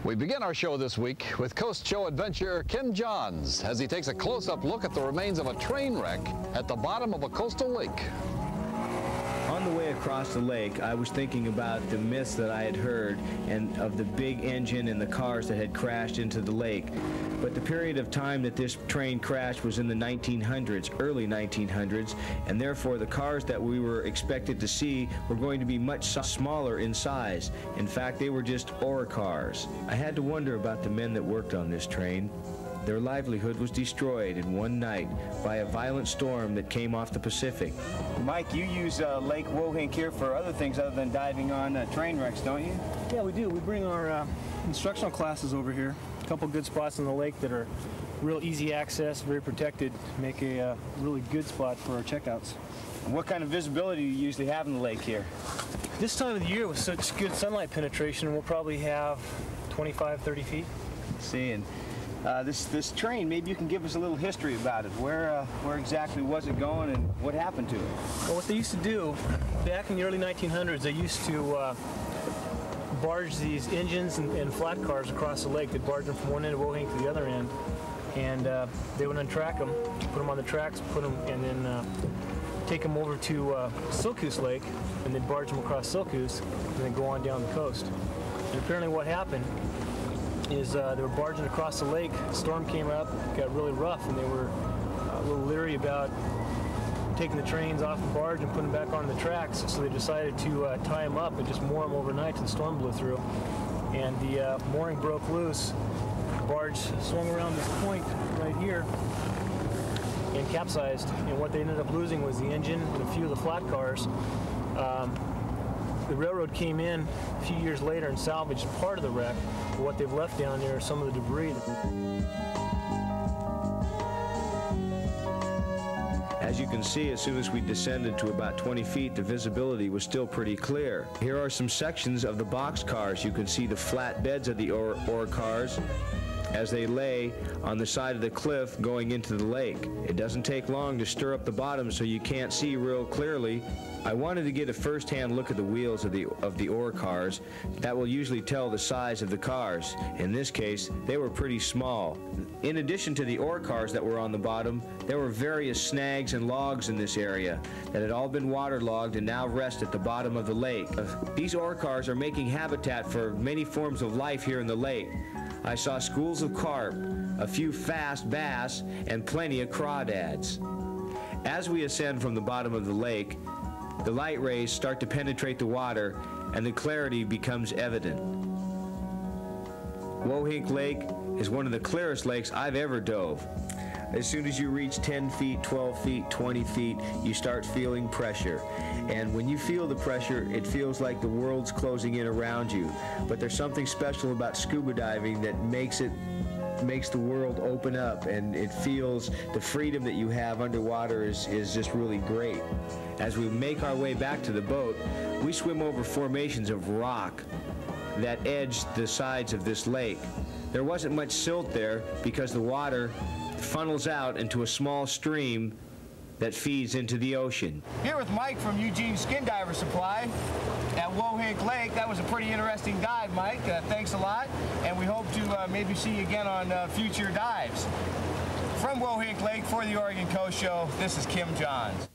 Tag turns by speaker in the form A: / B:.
A: We begin our show this week with Coast Show adventurer Kim Johns as he takes a close-up look at the remains of a train wreck at the bottom of a coastal lake.
B: On the way across the lake, I was thinking about the myths that I had heard and of the big engine and the cars that had crashed into the lake. But the period of time that this train crashed was in the 1900s, early 1900s, and therefore the cars that we were expected to see were going to be much smaller in size. In fact, they were just ore cars. I had to wonder about the men that worked on this train. Their livelihood was destroyed in one night by a violent storm that came off the Pacific.
C: Mike, you use Lake Wohink here for other things other than diving on train wrecks, don't you?
D: Yeah, we do. We bring our instructional classes over here. A couple good spots on the lake that are real easy access, very protected, make a really good spot for our checkouts.
C: What kind of visibility do you usually have in the lake here?
D: This time of the year with such good sunlight penetration, we'll probably have 25, 30 feet.
C: Let's see, and this train, maybe you can give us a little history about it. Where exactly was it going and what happened to it?
D: Well, what they used to do, back in the early 1900s, they used to barge these engines and flat cars across the lake. They'd barge them from one end of Wohink to the other end, and they would untrack them, put them on the tracks, put them, and then take them over to Silcoos Lake, and then barge them across Silcoos, and then go on down the coast. And apparently what happened is they were barging across the lake, the storm came up, got really rough, and they were a little leery about taking the trains off the barge and putting them back on the tracks, so they decided to tie them up and just moor them overnight till the storm blew through. And the mooring broke loose, the barge swung around this point right here and capsized, and what they ended up losing was the engine and a few of the flat cars. The railroad came in a few years later and salvaged part of the wreck, but what they've left down there are some of the debris.
B: As you can see, as soon as we descended to about 20 feet, the visibility was still pretty clear. Here are some sections of the box cars. You can see the flat beds of the ore cars as they lay on the side of the cliff going into the lake. It doesn't take long to stir up the bottom so you can't see real clearly. I wanted to get a first-hand look at the wheels of the ore cars. That will usually tell the size of the cars. In this case, they were pretty small. In addition to the ore cars that were on the bottom, there were various snags and logs in this area that had all been waterlogged and now rest at the bottom of the lake. These ore cars are making habitat for many forms of life here in the lake. I saw schools of carp, a few fast bass, and plenty of crawdads. As we ascend from the bottom of the lake, the light rays start to penetrate the water and the clarity becomes evident. Wohink Lake is one of the clearest lakes I've ever dove. As soon as you reach 10 feet, 12 feet, 20 feet, you start feeling pressure. And when you feel the pressure, it feels like the world's closing in around you. But there's something special about scuba diving that makes the world open up, and it feels the freedom that you have underwater is just really great. As we make our way back to the boat, we swim over formations of rock that edge the sides of this lake. There wasn't much silt there because the water funnels out into a small stream that feeds into the ocean.
C: Here with Mike from Eugene Skindiver Supply at Wohink Lake. That was a pretty interesting dive, Mike. Thanks a lot, and we hope to maybe see you again on future dives. From Wohink Lake for the Oregon Coast Show, this is Kim Johns.